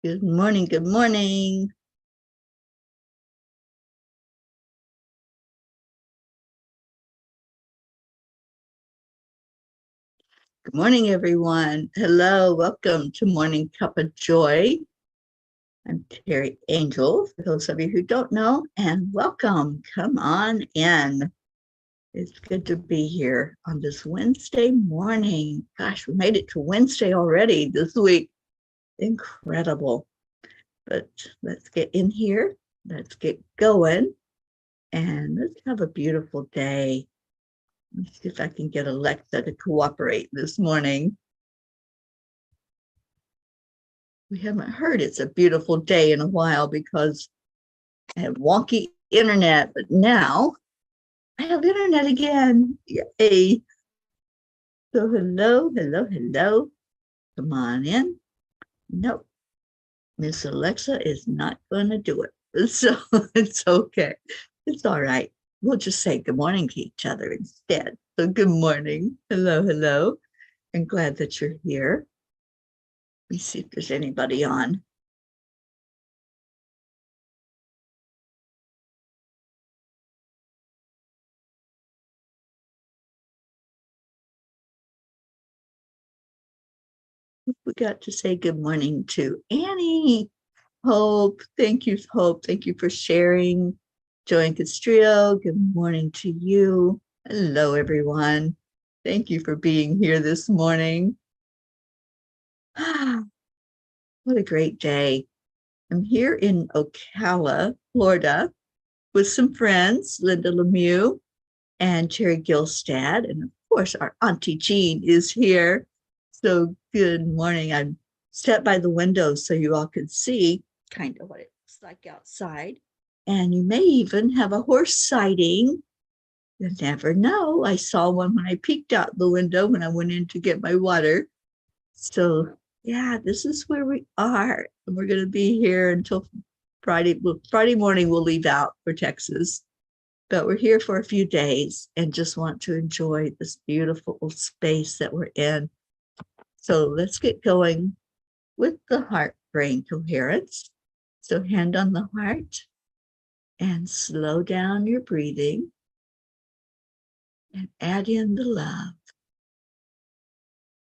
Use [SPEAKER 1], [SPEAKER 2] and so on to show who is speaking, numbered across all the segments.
[SPEAKER 1] Good morning. Good morning. Good morning, everyone. Hello. Welcome to Morning Cup of Joy. I'm Teri Angel, for those of you who don't know, and welcome. Come on in. It's good to be here on this Wednesday morning. Gosh, we made it to Wednesday already this week. Incredible. But let's get in here. Let's get going. And let's have a beautiful day. Let's see if I can get Alexa to cooperate this morning. We haven't heard it's a beautiful day in a while because I have wonky internet, but now I have internet again. Yay. So hello. Come on in. Nope. Miss Alexa is not going to do it. So it's okay. It's all right. We'll just say good morning to each other instead. So good morning. Hello. I'm glad that you're here. Let me see if there's anybody on. We got to say good morning to Annie. Hope, thank you, Hope. Thank you for sharing. JoY and Castrillo, good morning to you. Hello, everyone. Thank you for being here this morning. What a great day. I'm here in Ocala, Florida, with some friends, Linda Lemieux and Cherry Gilstad. And of course, our Auntie Jean is here. So good morning. I'm sat by the window so you all can see kind of what it looks like outside. And you may even have a horse sighting. You never know. I saw one when I peeked out the window when I went in to get my water. So yeah, this is where we are. And we're going to be here until Friday. Well, Friday morning we'll leave out for Texas. But we're here for a few days and just want to enjoy this beautiful space that we're in. So let's get going with the heart-brain coherence. So hand on the heart and slow down your breathing and add in the love.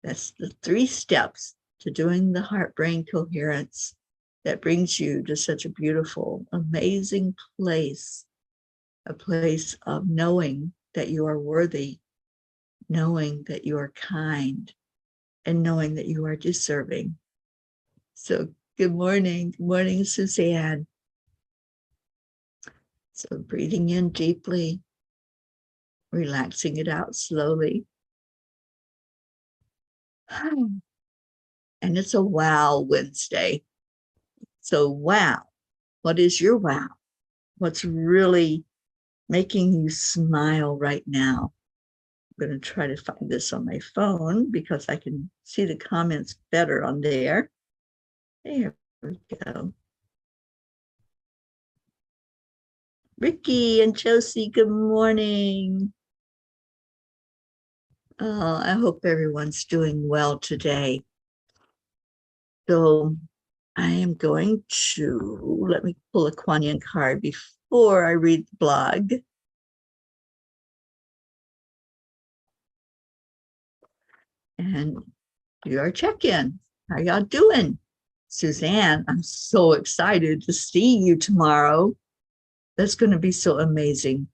[SPEAKER 1] That's the 3 steps to doing the heart-brain coherence that brings you to such a beautiful, amazing place, a place of knowing that you are worthy, knowing that you are kind, and knowing that you are deserving. So good morning, Suzanne. So breathing in deeply, relaxing it out slowly. And it's a wow Wednesday. So wow, what is your wow? What's really making you smile right now? I'm going to try to find this on my phone because I can see the comments better on there. There we go. Ricky and Josie, good morning. Oh, I hope everyone's doing well today. So I am going to, let me pull a Kuan Yin card before I read the blog. And do our check-in. How y'all doing? Suzanne, I'm so excited to see you tomorrow. That's going to be so amazing.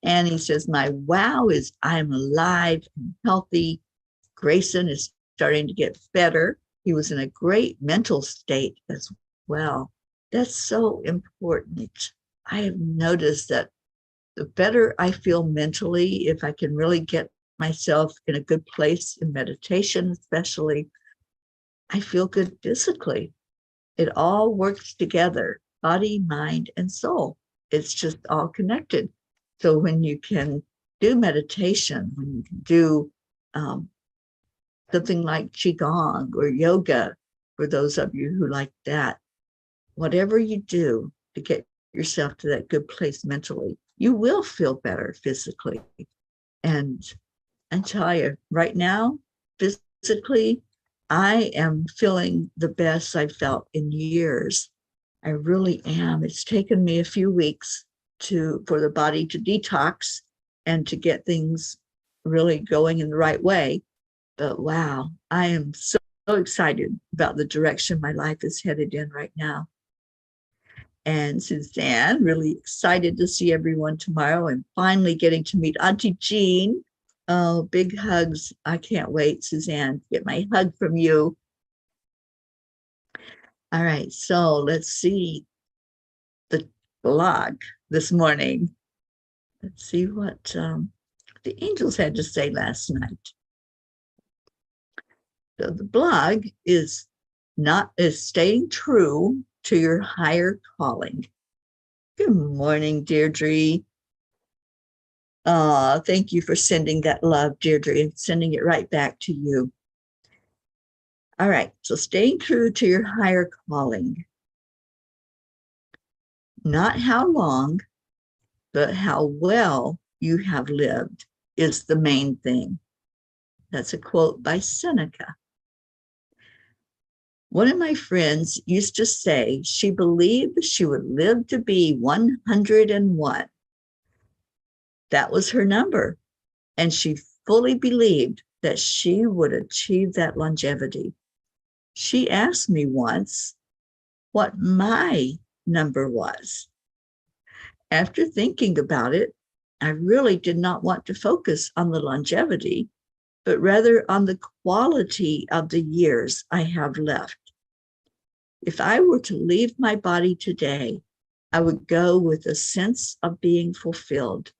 [SPEAKER 1] Annie says, my wow is I'm alive and healthy. Grayson is starting to get better. He was in a great mental state as well. That's so important. I have noticed that the better I feel mentally, if I can really get myself in a good place in meditation, especially, I feel good physically. It all works together, body, mind, and soul. It's just all connected. So when you can do meditation, when you can do something like Qigong or yoga, for those of you who like that, whatever you do to get yourself to that good place mentally, you will feel better physically. And I tell you, right now, physically, I am feeling the best I've felt in years. I really am. It's taken me a few weeks for the body to detox and to get things really going in the right way. But wow, I am so excited about the direction my life is headed in right now. And Suzanne, really excited to see everyone tomorrow and finally getting to meet Auntie Jean. Oh, big hugs. I can't wait, Suzanne, to get my hug from you. All right, so let's see the blog this morning. Let's see what the angels had to say last night. So the blog is staying true to your higher calling. Good morning, Deirdre. Thank you for sending that love, Deirdre, and sending it right back to you. All right, so staying true to your higher calling. Not how long, but how well you have lived is the main thing. That's a quote by Seneca. One of my friends used to say she believed she would live to be 101. That was her number, and she fully believed that she would achieve that longevity. She asked me once what my number was. After thinking about it, I really did not want to focus on the longevity, but rather on the quality of the years I have left. If I were to leave my body today, I would go with a sense of being fulfilled.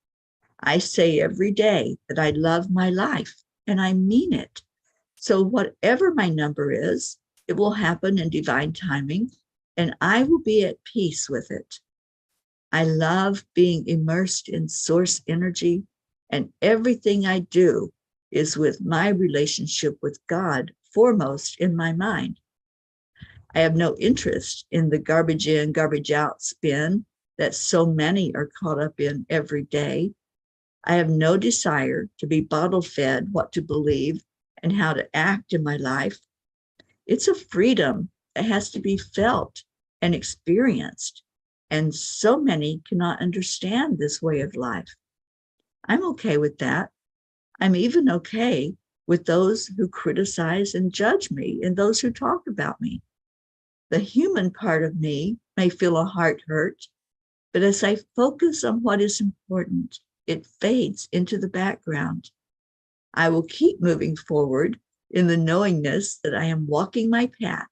[SPEAKER 1] I say every day that I love my life, and I mean it. So whatever my number is, it will happen in divine timing, and I will be at peace with it. I love being immersed in source energy, and everything I do is with my relationship with God foremost in my mind. I have no interest in the garbage in, garbage out spin that so many are caught up in every day. I have no desire to be bottle fed what to believe and how to act in my life. It's a freedom that has to be felt and experienced, and so many cannot understand this way of life. I'm okay with that. I'm even okay with those who criticize and judge me and those who talk about me. The human part of me may feel a heart hurt, but as I focus on what is important, it fades into the background. I will keep moving forward in the knowingness that I am walking my path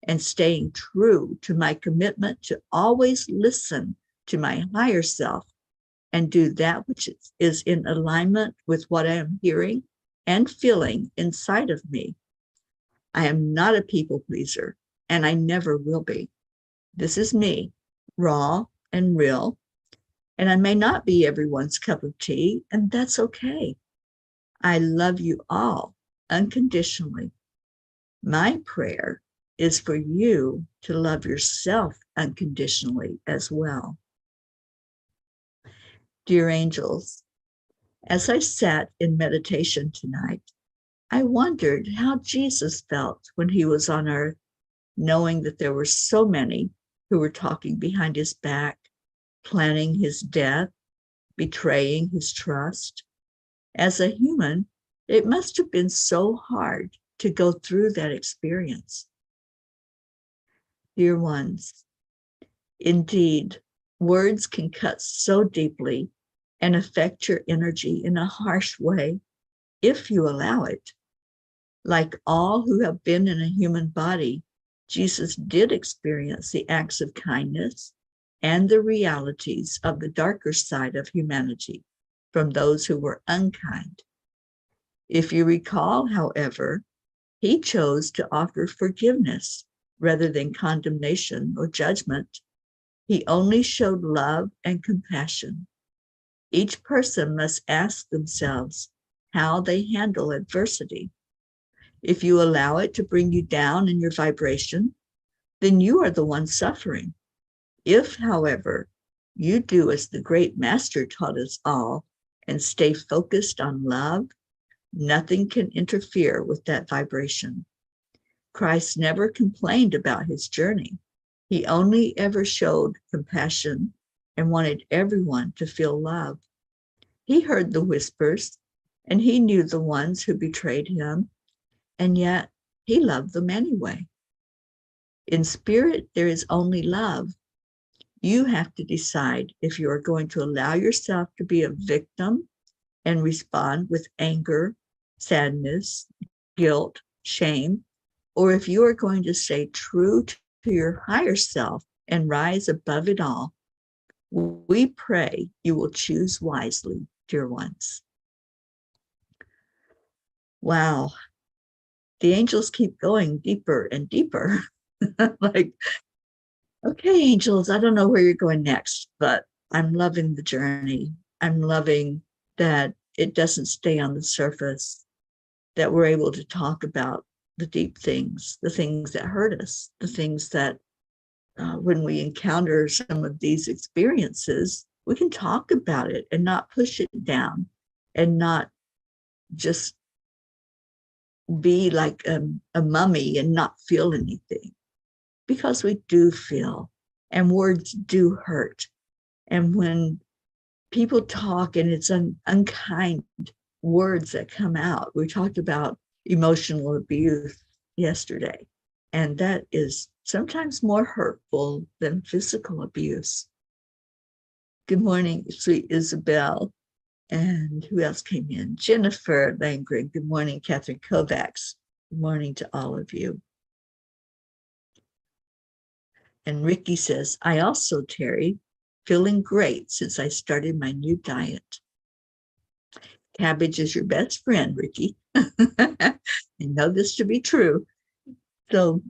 [SPEAKER 1] and staying true to my commitment to always listen to my higher self and do that which is in alignment with what I am hearing and feeling inside of me. I am not a people pleaser, and I never will be. This is me, raw and real, and I may not be everyone's cup of tea, and that's okay. I love you all unconditionally. My prayer is for you to love yourself unconditionally as well. Dear angels, as I sat in meditation tonight, I wondered how Jesus felt when he was on earth, knowing that there were so many who were talking behind his back, planning his death, betraying his trust. As a human, it must have been so hard to go through that experience. Dear ones, indeed, words can cut so deeply and affect your energy in a harsh way if you allow it. Like all who have been in a human body, Jesus did experience the acts of kindness and the realities of the darker side of humanity from those who were unkind. If you recall, however, he chose to offer forgiveness rather than condemnation or judgment. He only showed love and compassion. Each person must ask themselves how they handle adversity. If you allow it to bring you down in your vibration, then you are the one suffering. If, however, you do as the great master taught us all and stay focused on love, nothing can interfere with that vibration. Christ never complained about his journey. He only ever showed compassion and wanted everyone to feel love. He heard the whispers, and he knew the ones who betrayed him, and yet he loved them anyway. In spirit, there is only love. You have to decide if you are going to allow yourself to be a victim and respond with anger, sadness, guilt, shame, or if you are going to stay true to your higher self and rise above it all. We pray you will choose wisely, dear ones. Wow. The angels keep going deeper and deeper. Like, okay, angels, I don't know where you're going next, but I'm loving the journey. I'm loving that it doesn't stay on the surface, that we're able to talk about the deep things, the things that hurt us, the things that when we encounter some of these experiences, we can talk about it and not push it down and not just be like a mummy and not feel anything, because we do feel, and words do hurt. And when people talk and it's unkind words that come out, we talked about emotional abuse yesterday, and that is sometimes more hurtful than physical abuse. Good morning, sweet Isabel. And who else came in? Jennifer Langren. Good morning, Catherine Kovacs. Good morning to all of you. And Ricky says, I also, Teri, feeling great since I started my new diet. Cabbage is your best friend, Ricky. I know this to be true. So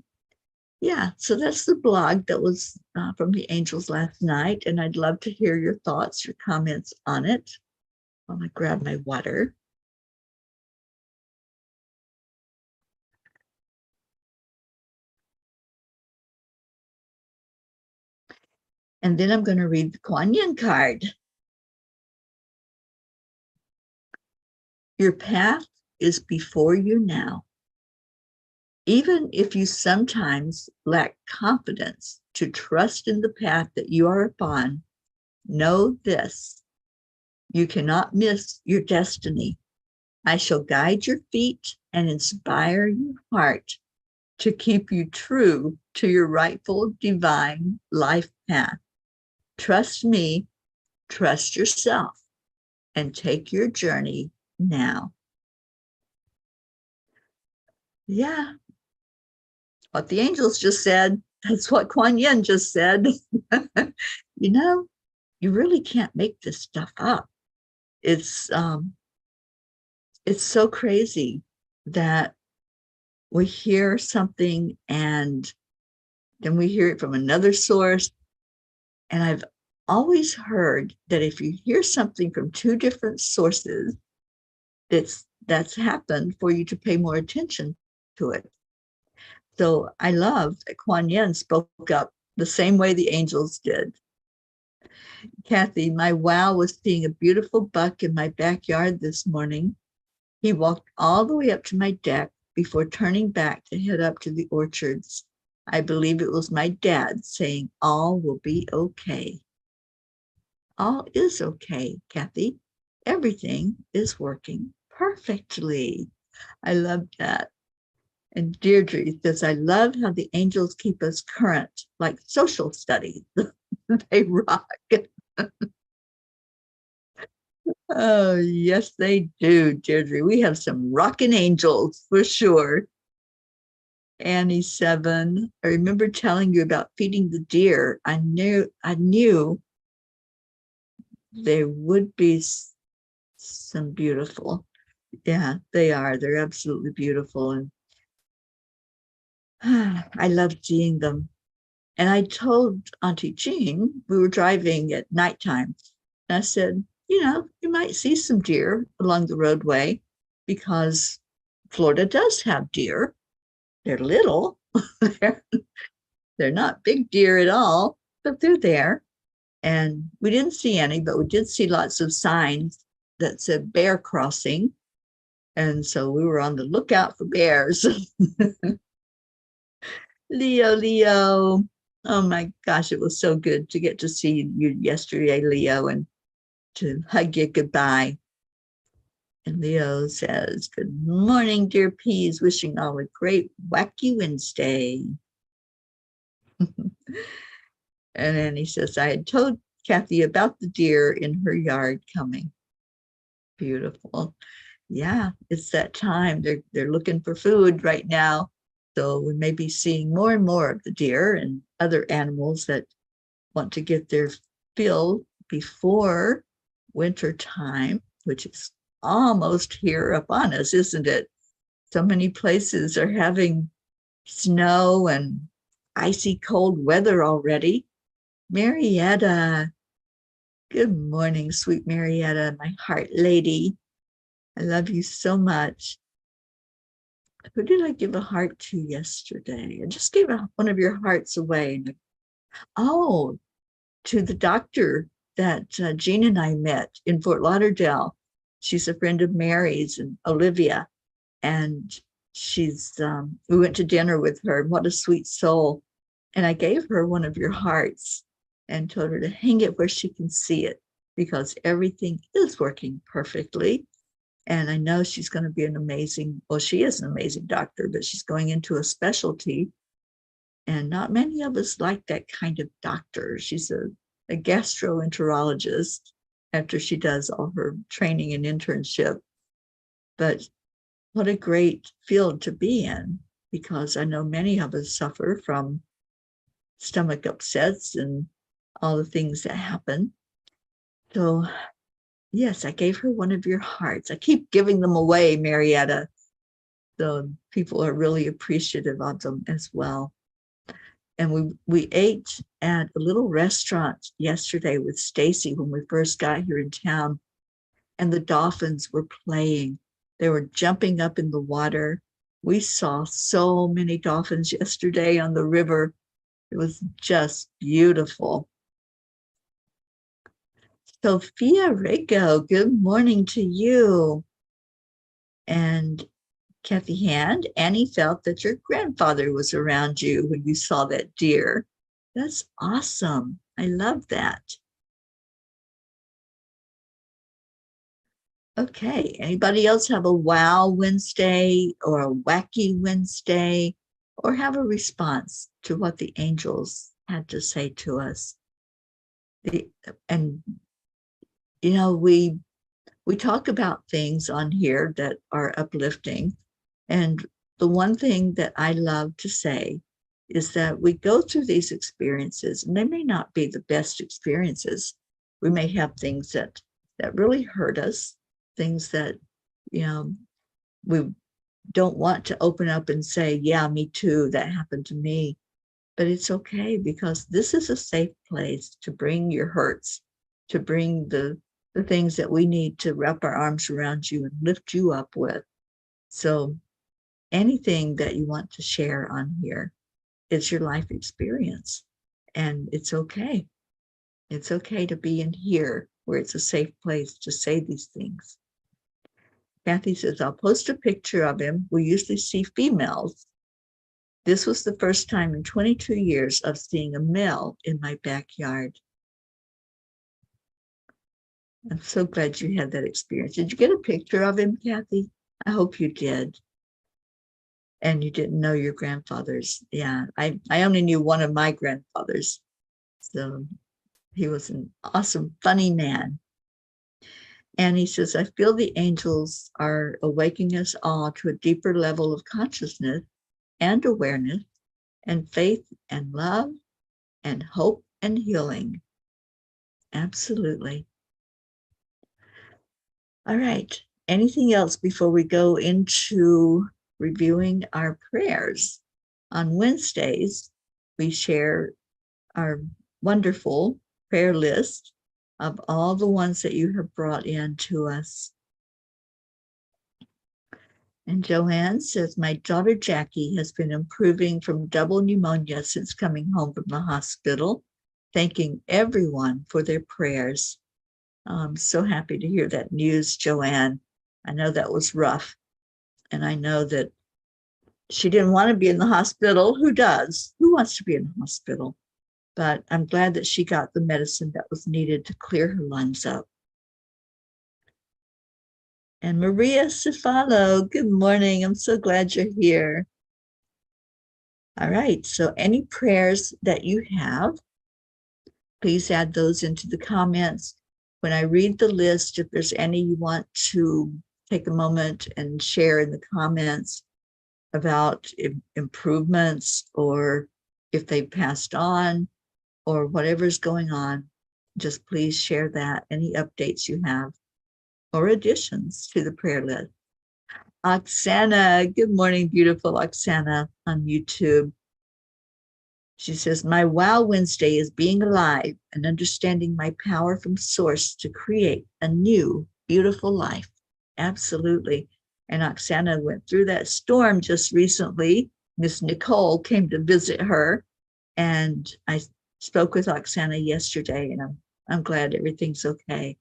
[SPEAKER 1] yeah, so that's the blog that was from the angels last night. And I'd love to hear your thoughts, your comments on it. I'm going to grab my water. And then I'm going to read the Kuan Yin card. Your path is before you now. Even if you sometimes lack confidence to trust in the path that you are upon, know this: you cannot miss your destiny. I shall guide your feet and inspire your heart to keep you true to your rightful divine life path. Trust me, trust yourself, and take your journey now. Yeah, what the angels just said, that's what Kuan Yin just said. You know, you really can't make this stuff up. It's so crazy that we hear something and then we hear it from another source. And I've always heard that if you hear something from two different sources, that's happened for you to pay more attention to it. So I love that Kuan Yin spoke up the same way the angels did. Kathy, my wow was seeing a beautiful buck in my backyard this morning. He walked all the way up to my deck before turning back to head up to the orchards. I believe it was my dad saying, all will be okay. All is okay, Kathy. Everything is working perfectly. I love that. And Deirdre says, I love how the angels keep us current, like social studies. They rock. Oh, yes, they do, Deirdre. We have some rocking angels for sure. Annie 7. I remember telling you about feeding the deer. I knew there would be some beautiful. Yeah, they are. They're absolutely beautiful. And I love seeing them. And I told Auntie Jean, we were driving at nighttime, and I said, you might see some deer along the roadway because Florida does have deer. They're little. They're not big deer at all, but they're there. And we didn't see any, but we did see lots of signs that said bear crossing. And so we were on the lookout for bears. Leo. Oh my gosh, it was so good to get to see you yesterday, Leo, and to hug you goodbye. And Leo says, "Good morning, dear peas. Wishing all a great wacky Wednesday." And then he says, "I had told Kathy about the deer in her yard coming." Beautiful. Yeah, it's that time. They're looking for food right now. So we may be seeing more and more of the deer and other animals that want to get their fill before winter time, which is almost here upon us, isn't it? So many places are having snow and icy cold weather already. Marietta, good morning, sweet Marietta, my heart lady. I love you so much. Who did I give a heart to yesterday? I just gave one of your hearts away. Oh, to the doctor that Jean and I met in Fort Lauderdale. She's a friend of Mary's and Olivia. And we went to dinner with her. What a sweet soul. And I gave her one of your hearts and told her to hang it where she can see it because everything is working perfectly. And I know she's going to be she is an amazing doctor, but she's going into a specialty. And not many of us like that kind of doctor. She's a gastroenterologist after she does all her training and internship. But what a great field to be in, because I know many of us suffer from stomach upsets and all the things that happen. So yes, I gave her one of your hearts. I keep giving them away, Marietta. So people are really appreciative of them as well. And we ate at a little restaurant yesterday with Stacy when we first got here in town, and the dolphins were playing. They were jumping up in the water. We saw so many dolphins yesterday on the river. It was just beautiful. Sophia Rico, good morning to you. And Kathy Hand, Annie felt that your grandfather was around you when you saw that deer. That's awesome. I love that. Okay, anybody else have a wow Wednesday or a wacky Wednesday or have a response to what the angels had to say to us? And you know, we talk about things on here that are uplifting. And the one thing that I love to say is that we go through these experiences, and they may not be the best experiences. We may have things that really hurt us, things that, you know, we don't want to open up and say, yeah, me too, that happened to me. But it's okay, because this is a safe place to bring your hurts, to bring the things that we need to wrap our arms around you and lift you up with. So anything that you want to share on here is your life experience. And it's okay. It's okay to be in here where it's a safe place to say these things. Kathy says, I'll post a picture of him. We usually see females. This was the first time in 22 years of seeing a male in my backyard. I'm so glad you had that experience. Did you get a picture of him, Kathy? I hope you did. And you didn't know your grandfathers. Yeah, I only knew one of my grandfathers. So he was an awesome, funny man. And he says, I feel the angels are awakening us all to a deeper level of consciousness and awareness and faith and love and hope and healing. Absolutely. All right. Anything else before we go into reviewing our prayers? On Wednesdays, we share our wonderful prayer list of all the ones that you have brought in to us. And Joanne says, my daughter Jackie has been improving from double pneumonia since coming home from the hospital, thanking everyone for their prayers. I'm so happy to hear that news, Joanne. I know that was rough. And I know that She didn't want to be in the hospital. Who does? Who wants to be in the hospital? But I'm glad that she got the medicine that was needed to clear her lungs up. And Maria Cefalo, good morning. I'm so glad you're here. All right, so any prayers that you have, please add those into the comments. When I read the list, if there's any you want to take a moment and share in the comments about improvements, or if they passed on, or whatever's going on, just please share that, any updates you have, or additions to the prayer list. Oksana, good morning, beautiful Oksana on YouTube. She says, my wow Wednesday is being alive and understanding my power from source to create a new, beautiful life. Absolutely. And Oksana went through that storm just recently. Miss Nicole came to visit her, and I spoke with Oksana yesterday, and I'm glad everything's okay.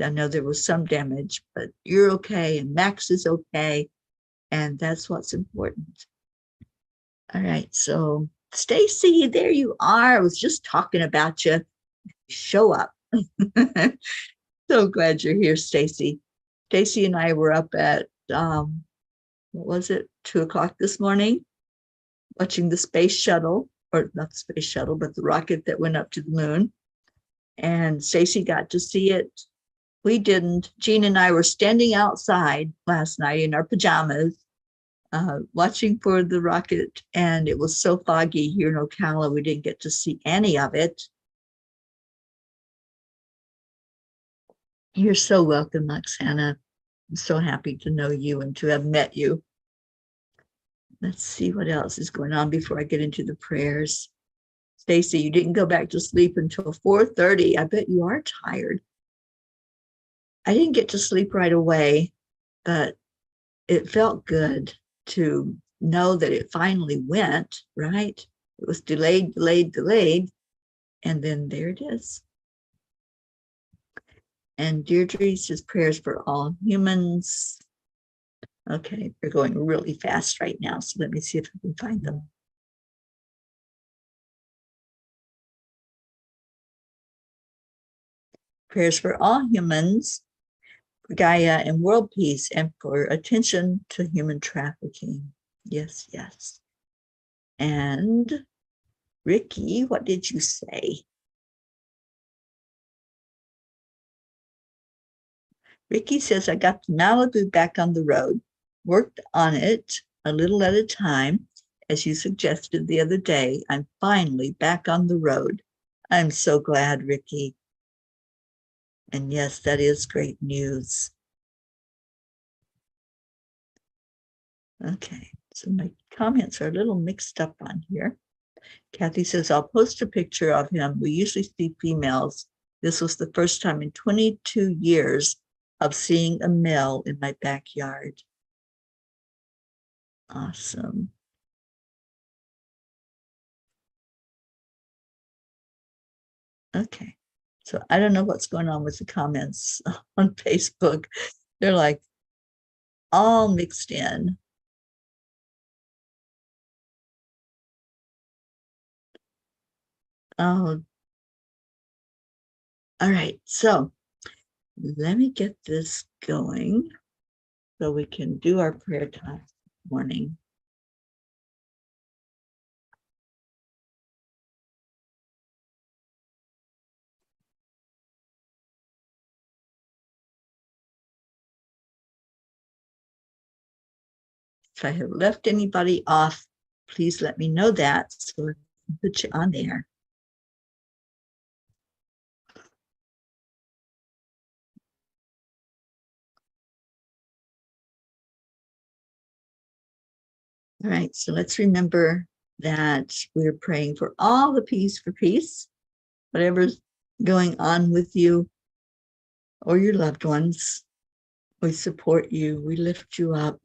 [SPEAKER 1] I know there was some damage, but you're okay, and Max is okay, and that's what's important. All right, so Stacy, there you are. I was just talking about you. Show up. So glad you're here, Stacy. Stacy and I were up at what was it, 2:00 this morning, watching the space shuttle, or not the space shuttle, but the rocket that went up to the moon. And Stacy got to see it. We didn't. Jean and I were standing outside last night in our pajamas, watching for the rocket, and it was so foggy here in Ocala, we didn't get to see any of it. You're so welcome, Oksana. I'm so happy to know you and to have met you. Let's see what else is going on before I get into the prayers. Stacy, you didn't go back to sleep until 4:30. I bet you are tired. I didn't get to sleep right away, but it felt good to know that it finally went, right? It was delayed, and then there it is. And Deirdre says prayers for all humans. Okay, they're going really fast right now, so let me see if I can find them. Prayers for all humans, for Gaia and world peace, and for attention to human trafficking. Yes, yes. And Ricky, what did you say? Ricky says, I got the Malibu back on the road, worked on it a little at a time, as you suggested the other day. I'm finally back on the road. I'm so glad, Ricky. And yes, that is great news. Okay, so my comments are a little mixed up on here. Kathy says, I'll post a picture of him. We usually see females. This was the first time in 22 years of seeing a male in my backyard. Awesome. Okay, so I don't know what's going on with the comments on Facebook. They're like all mixed in. Oh, all right. So let me get this going so we can do our prayer time this morning. If I have left anybody off, please let me know that so I can put you on there. All right, so let's remember that we're praying for all the peace for peace, whatever's going on with you or your loved ones. We support you, we lift you up.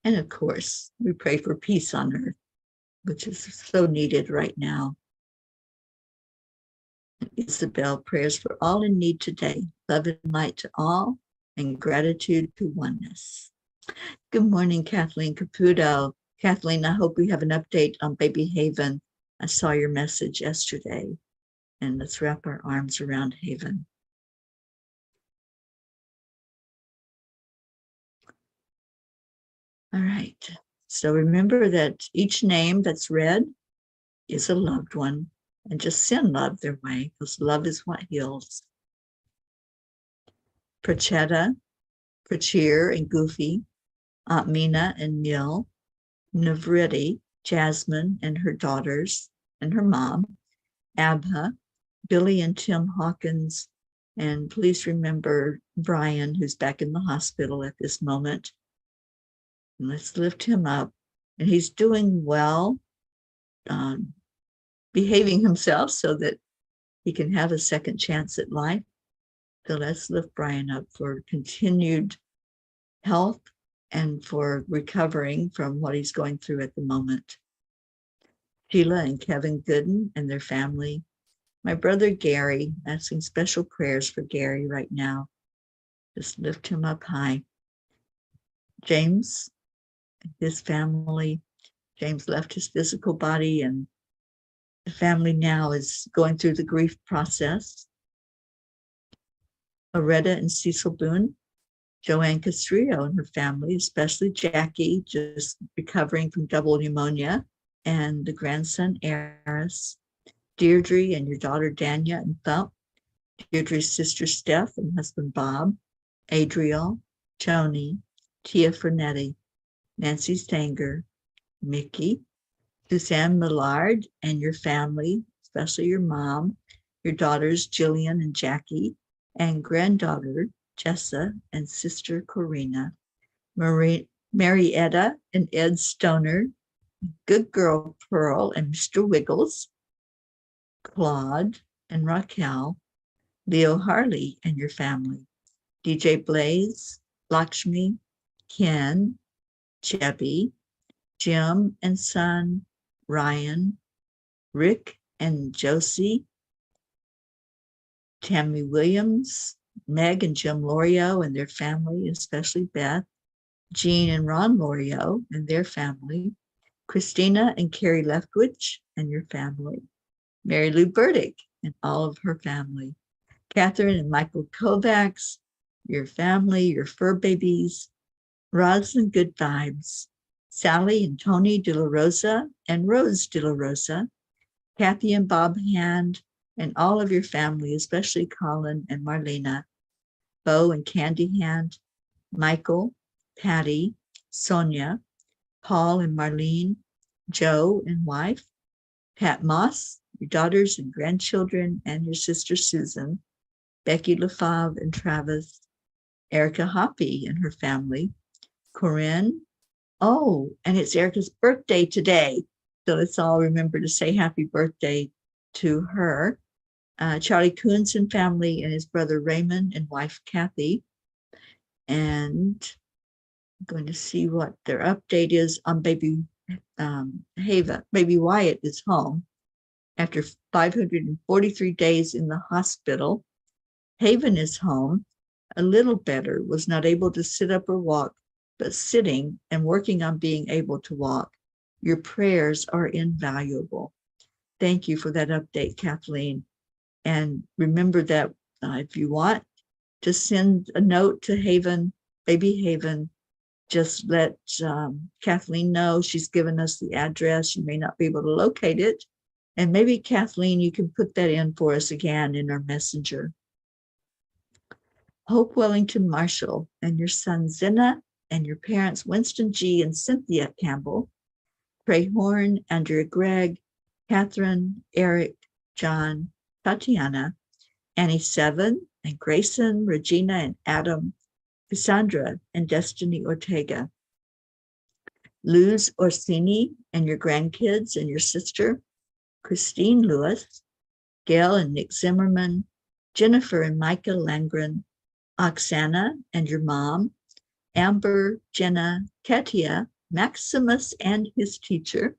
[SPEAKER 1] And of course, we pray for peace on earth, which is so needed right now. Isabel, prayers for all in need today. Love and light to all, and gratitude to oneness. Good morning, Kathleen Caputo. Kathleen, I hope we have an update on baby Haven. I saw your message yesterday, and let's wrap our arms around Haven. All right. So remember that each name that's read is a loved one, and just send love their way, because love is what heals. Prachetta, Prachir, and Goofy, Aunt Mina and Neil, Navriti, Jasmine and her daughters and her mom, Abha, Billy and Tim Hawkins, and please remember Brian, who's back in the hospital at this moment. And let's lift him up. And he's doing well, behaving himself so that he can have a second chance at life. So let's lift Brian up for continued health and for recovering from what he's going through at the moment. Sheila and Kevin Gooden and their family. My brother Gary, asking special prayers for Gary right now. Just lift him up high. James, his family. James left his physical body, and the family now is going through the grief process. Loretta and Cecil Boone, Joanne Castrillo and her family, especially Jackie, just recovering from double pneumonia, and the grandson, Eris, Deirdre and your daughter, Dania and Thump, Deirdre's sister, Steph, and husband, Bob, Adriel, Joni, Tia Fernetti, Nancy Stanger, Mickey, Suzanne Millard and your family, especially your mom, your daughters, Jillian and Jackie, and granddaughter, Jessa, and sister, Corina, Marietta and Ed Stoner, good girl, Pearl, and Mr. Wiggles, Claude and Raquel, Leo Harley and your family, DJ Blaze, Lakshmi, Ken, Chebby, Jim and son, Ryan, Rick and Josie, Tammy Williams, Meg and Jim Lorio and their family, especially Beth, Jean and Ron Lorio and their family, Christina and Carrie Leftwich and your family, Mary Lou Burdick and all of her family, Catherine and Michael Kovacs, your family, your fur babies, Roz and Good Vibes, Sally and Tony De La Rosa and Rose De La Rosa, Kathy and Bob Hand, and all of your family, especially Colin and Marlena, Bo and Candy Hand, Michael, Patty, Sonia, Paul and Marlene, Joe and wife, Pat Moss, your daughters and grandchildren, and your sister Susan, Becky LaFave and Travis, Erica Hoppy and her family, Corinne. Oh, and it's Erica's birthday today. So let's all remember to say happy birthday to her. Charlie Coons and family and his brother Raymond and wife Kathy. And I'm going to see what their update is on baby Haven. Baby Wyatt is home after 543 days in the hospital. Haven is home, a little better, was not able to sit up or walk, but sitting and working on being able to walk. Your prayers are invaluable. Thank you for that update, Kathleen. And remember that if you want to send a note to Haven, baby Haven, just let Kathleen know. She's given us the address. You may not be able to locate it. And maybe, Kathleen, you can put that in for us again in our messenger. Hope Wellington Marshall and your son Zena and your parents Winston G. and Cynthia Campbell, Trey Horn, Andrea Gregg, Catherine, Eric, John, Tatiana, Annie Seven, and Grayson, Regina, and Adam, Cassandra, and Destiny Ortega, Luz Orsini and your grandkids and your sister, Christine Lewis, Gail and Nick Zimmerman, Jennifer and Micah Langren, Oksana and your mom, Amber, Jenna, Katia, Maximus and his teacher,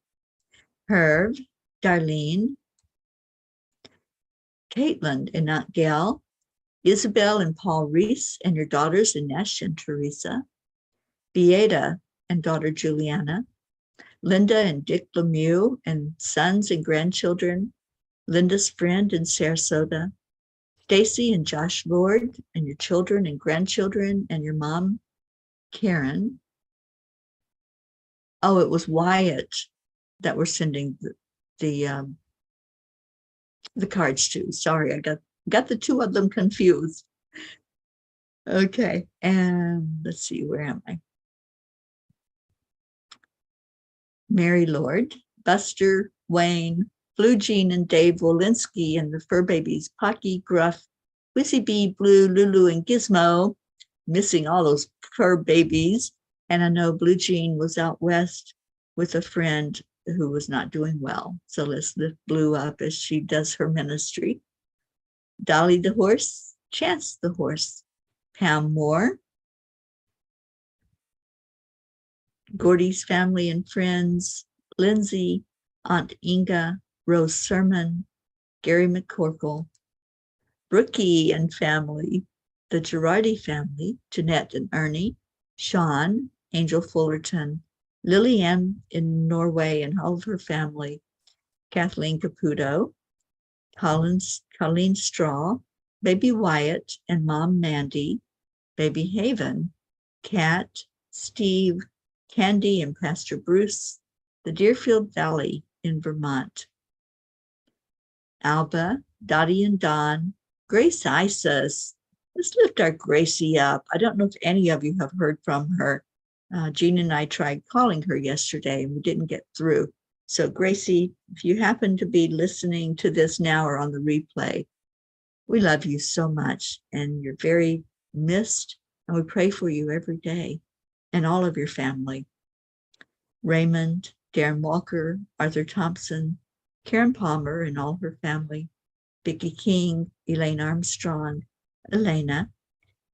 [SPEAKER 1] Herb, Darlene, Caitlin and Aunt Gail, Isabel and Paul Reese and your daughters, Inesh and Teresa, Beata and daughter Juliana, Linda and Dick Lemieux and sons and grandchildren, Linda's friend in Sarasota, Stacy and Josh Lord and your children and grandchildren and your mom, Karen. Oh, it was Wyatt that we're sending the cards to. Sorry, I got the two of them confused. Okay, and let's see, where am I? Mary Lord, Buster, Wayne, Blue Jean and Dave Wolinski and the fur babies, Pocky, Gruff, Wissy Bee, Blue, Lulu, and Gizmo, missing all those fur babies. And I know Blue Jean was out west with a friend who was not doing well. So let's lift Blue up as she does her ministry. Dolly the horse, Chance the horse, Pam Moore, Gordy's family and friends, Lindsay, Aunt Inga, Rose Sermon, Gary McCorkle, Brookie and family, the Girardi family, Jeanette and Ernie, Sean, Angel Fullerton, Lillian in Norway and all of her family, Kathleen Caputo, Colleen Straw, baby Wyatt and mom Mandy, baby Haven, Kat, Steve, Candy and Pastor Bruce, the Deerfield Valley in Vermont, Alba, Dottie and Don, Grace Isis. Let's lift our Gracie up. I don't know if any of you have heard from her. Jean and I tried calling her yesterday and we didn't get through. So Gracie, if you happen to be listening to this now or on the replay, we love you so much and you're very missed and we pray for you every day and all of your family. Raymond, Darren Walker, Arthur Thompson, Karen Palmer and all her family, Vicki King, Elaine Armstrong, Elena,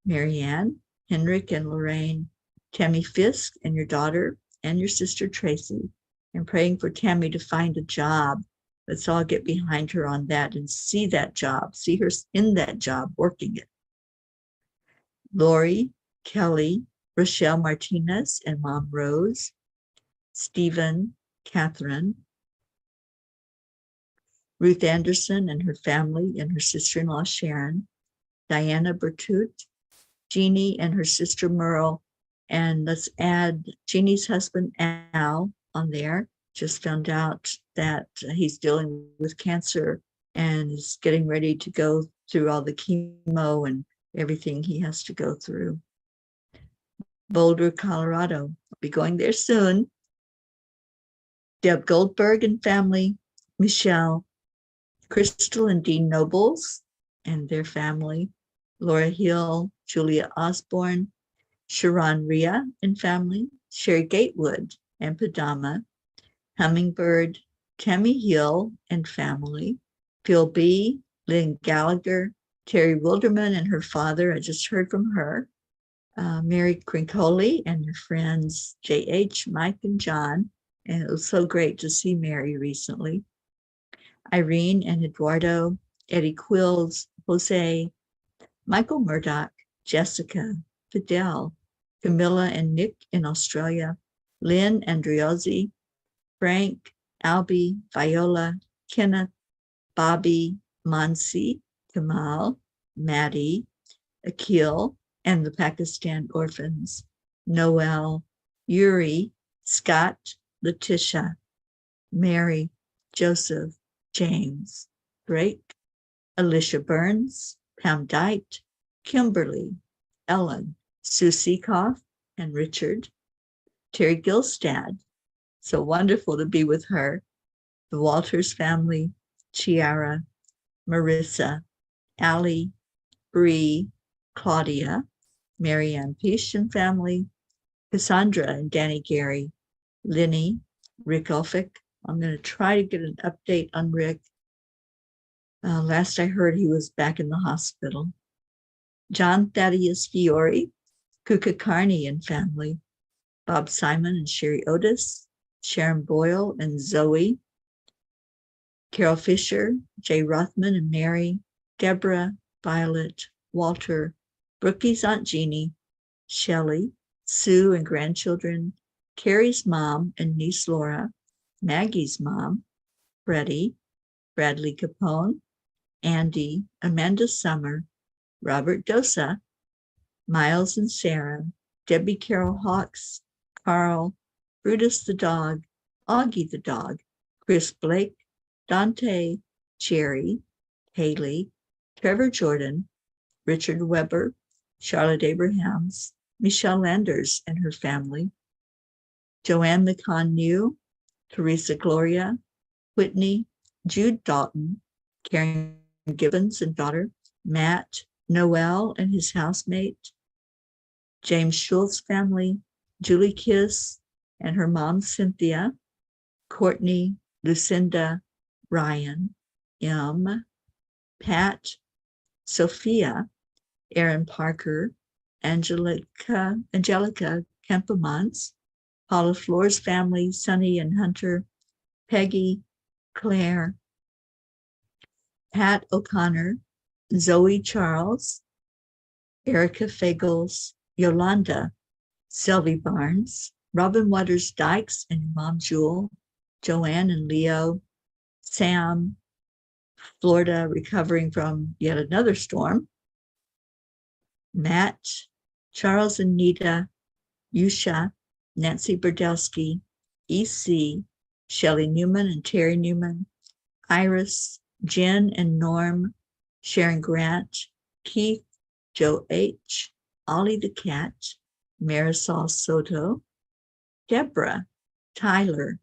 [SPEAKER 1] Marianne, Henrik and Lorraine, Tammy Fisk and your daughter and your sister Tracy, and praying for Tammy to find a job. Let's all get behind her on that and see that job, see her in that job, working it. Lori, Kelly, Rochelle Martinez and Mom Rose, Stephen, Catherine, Ruth Anderson and her family and her sister-in-law Sharon, Diana Bertut, Jeannie and her sister Merle, and let's add Jeannie's husband Al on there. Just found out that he's dealing with cancer and is getting ready to go through all the chemo and everything he has to go through. Boulder, Colorado. I'll be going there soon. Deb Goldberg and family, Michelle, Crystal and Dean Nobles and their family, Laura Hill, Julia Osborne, Sharon Rhea and family, Sherry Gatewood and Padama, Hummingbird, Tammy Hill and family, Phil B., Lynn Gallagher, Terry Wilderman and her father, I just heard from her, Mary Crincoli and her friends J.H., Mike, and John, and it was so great to see Mary recently. Irene and Eduardo, Eddie Quills, Jose, Michael Murdoch, Jessica, Fidel, Camilla and Nick in Australia, Lynn Andriozzi, Frank, Albie, Viola, Kenneth, Bobby, Mansi, Kamal, Maddie, Akil, and the Pakistan orphans, Noel, Yuri, Scott, Letitia, Mary, Joseph, James, Drake, Alicia Burns, Pam Dite, Kimberly, Ellen, Sue Seekoff, and Richard, Terry Gilstad. So wonderful to be with her. The Walters family, Chiara, Marissa, Allie, Bree, Claudia, Marianne Peace and family, Cassandra and Danny Gary, Linny, Rick Ulfick. I'm going to try to get an update on Rick. Last I heard, he was back in the hospital. John Thaddeus Fiore, Kuka Carney and family, Bob Simon and Sherry Otis, Sharon Boyle and Zoe, Carol Fisher, Jay Rothman and Mary, Deborah, Violet, Walter, Brookie's Aunt Jeannie, Shelley, Sue and grandchildren, Carrie's mom and niece Laura, Maggie's mom, Freddie, Bradley Capone, Andy, Amanda Summer, Robert Dosa, Miles and Sarah, Debbie Carol Hawks, Carl, Brutus the dog, Augie the dog, Chris Blake, Dante, Cherry, Haley, Trevor Jordan, Richard Weber, Charlotte Abrahams, Michelle Landers and her family, Joanne McCon New, Teresa Gloria, Whitney, Jude Dalton, Karen Gibbons and daughter, Matt, Noel and his housemate, James Schultz family, Julie Kiss and her mom, Cynthia, Courtney, Lucinda, Ryan, M, Pat, Sophia, Aaron Parker, Angelica Kempemans, Paula Floor's family, Sonny and Hunter, Peggy, Claire, Pat O'Connor, Zoe Charles, Erica Fagels, Yolanda, Sylvie Barnes, Robin Waters Dykes and your mom Jewel, Joanne and Leo, Sam, Florida, recovering from yet another storm, Matt, Charles and Nita, Yusha, Nancy Berdowski, EC, Shelley Newman and Terry Newman, Iris, Jen and Norm, Sharon Grant, Keith, Joe H., Ollie the cat, Marisol Soto, Deborah, Tyler,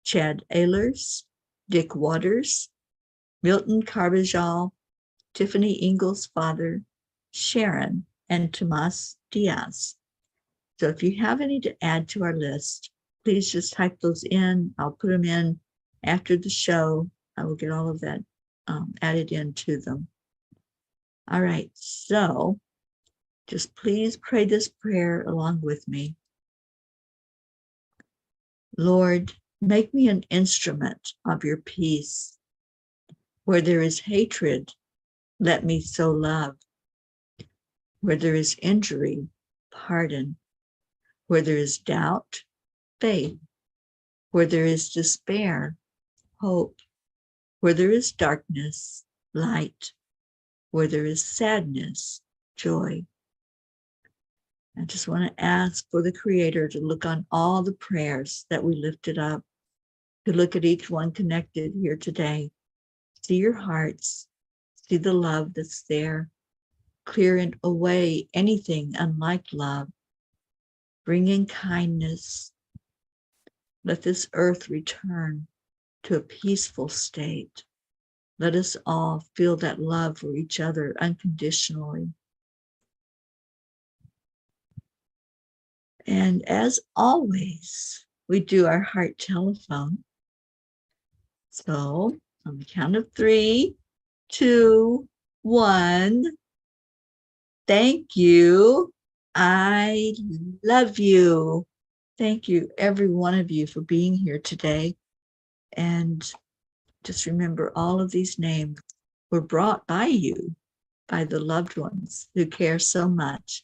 [SPEAKER 1] Chad Ehlers, Dick Waters, Milton Carbajal, Tiffany Ingalls' father, Sharon, and Tomas Diaz. So if you have any to add to our list, please just type those in. I'll put them in after the show. I will get all of that added into them. All right, so just please pray this prayer along with me. Lord, make me an instrument of your peace. Where there is hatred, let me sow love. Where there is injury, pardon. Where there is doubt, faith. Where there is despair, hope. Where there is darkness, light. Where there is sadness, joy. I just want to ask for the Creator to look on all the prayers that we lifted up, to look at each one connected here today. See your hearts, see the love that's there. Clear away anything unlike love. Bring in kindness. Let this earth return to a peaceful state. Let us all feel that love for each other unconditionally. And as always, we do our heart telephone. So on the count of 3, 2, 1. Thank you. I love you. Thank you, every one of you, for being here today. And just remember, all of these names were brought by you, by the loved ones who care so much.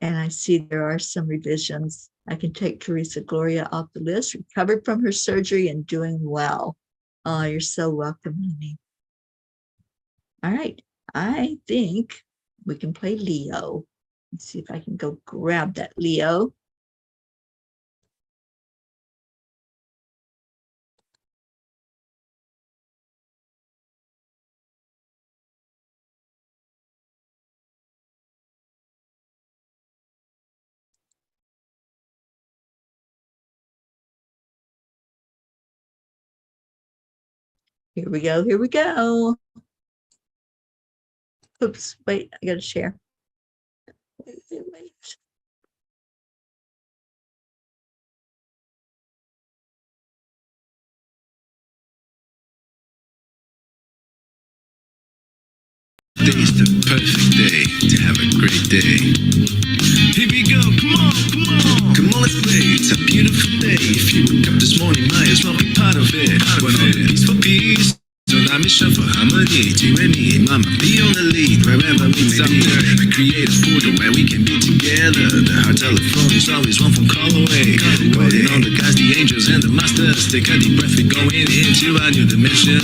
[SPEAKER 1] And I see there are some revisions. I can take Teresa Gloria off the list, recovered from her surgery and doing well. Oh, you're so welcome, honey. All right, I think we can play Leo. Let's see if I can go grab that Leo. Here we go, here we go. Oops, wait, I gotta share. Wait.
[SPEAKER 2] Today's the perfect day to have a great day. Here we go, come on, come on. Come on, let's play, it's a beautiful day. If you woke up this morning, might as well be part of it. When all the peace for peace, so that mission for harmony. Do me, mama, be on the lead wherever we thunder. I create a portal where we can be together. The heart telephone is always one phone call away. Calling on the guys, the angels, and the masters. Take a deep breath, we're going into a new dimension.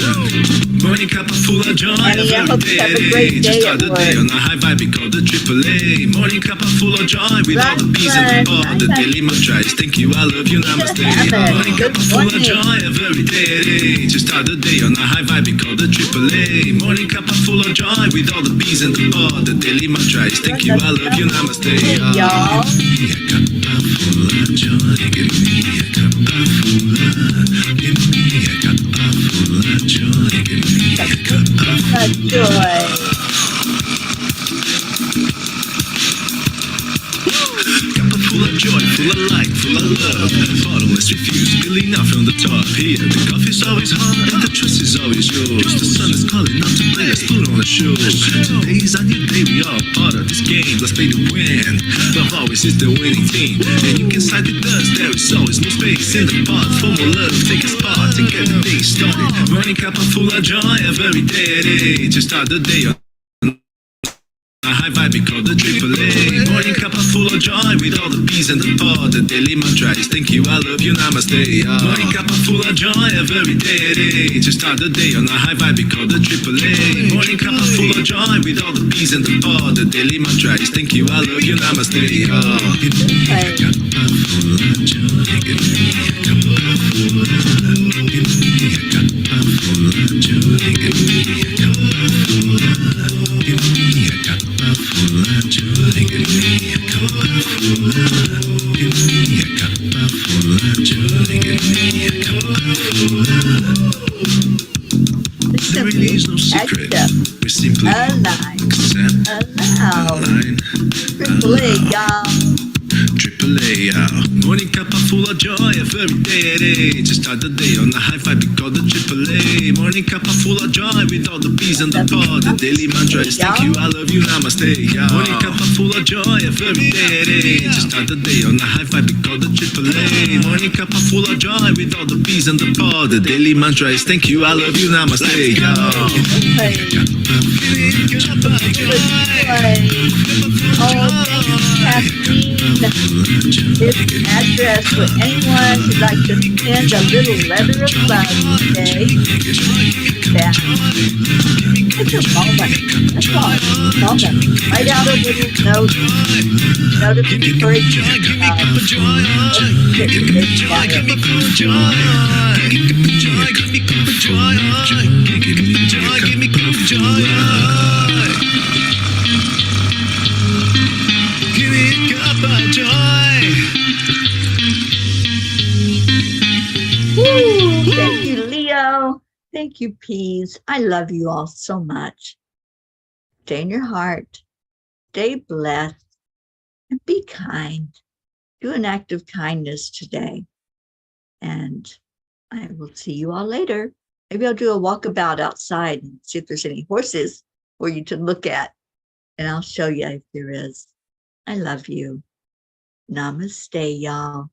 [SPEAKER 2] Morning cup full of joy.
[SPEAKER 1] Honey, I hope you have a great day
[SPEAKER 2] Start the day on a high vibe, we call the AAA. Morning cup full of joy with all the peas and the ball. The daily mantra is thank you, I love you, namaste. Morning cup full of joy every day. To start the day on a high vibe, we call the AAA. Morning cup full of joy with all the peas and the ball. The daily mantra is thank you, I love you, namaste.
[SPEAKER 1] Y'all.
[SPEAKER 2] Give me a cup full of joy. Give me a cup full of. Give me a cup full of joy. Give me a cup full of
[SPEAKER 1] Joy.
[SPEAKER 2] Full of joy, full of light, full of love. Bottomless refuse, spilling out from the top. Here, the coffee's always hot and the trust is always yours. The sun is calling out to play, let's put on a show. Today is a new day, we all part of this game. Let's play to win. Love always is the winning team. And you can side with us, there is always no space in the pot. For more love, take a spot and get the day started. Running cup full of joy every day. To start the day on a high vibe, we call the AAA. Morning cup full of joy with all the peas and the pod. The daily mantra is thank you, I love you, namaste. Morning cup full of joy every day. To start the day on a high vibe, we call the AAA. Morning cup full of joy with all the peas and the pod. The daily mantra is thank you, I love you, namaste. Give me a cup full of joy. Give me a cup full of. Give me a cup full of joy. Give me a cup full of. Give me a cup full of joy. Give me a cup full of. Give me a cup full of joy. Give me a cup full of. There really is no secret. We simply accept.
[SPEAKER 1] Allow.
[SPEAKER 2] Line.
[SPEAKER 1] AAA, y'all.
[SPEAKER 2] AAA, morning cup full of joy every day. To start the day on a high vibe, we call the AAA. Morning cup full of joy with all the peas and the pod. The daily mantra is thank you, I love you, namaste. Morning cup full of joy every day. To start the day on a high vibe, we call the AAA. Morning cup full of joy with all the peas and the pod. The daily mantra is thank you, I love you, namaste.
[SPEAKER 1] This address for anyone who'd like to send a little letter of love today. That it's a moment. That's all. Moment. Write out a little note of encouragement. Woo! Thank you, Leo. Thank you, Peas. I love you all so much. Stay in your heart. Stay blessed. And be kind. Do an act of kindness today. And I will see you all later. Maybe I'll do a walkabout outside and see if there's any horses for you to look at. And I'll show you if there is. I love you. Namaste, y'all.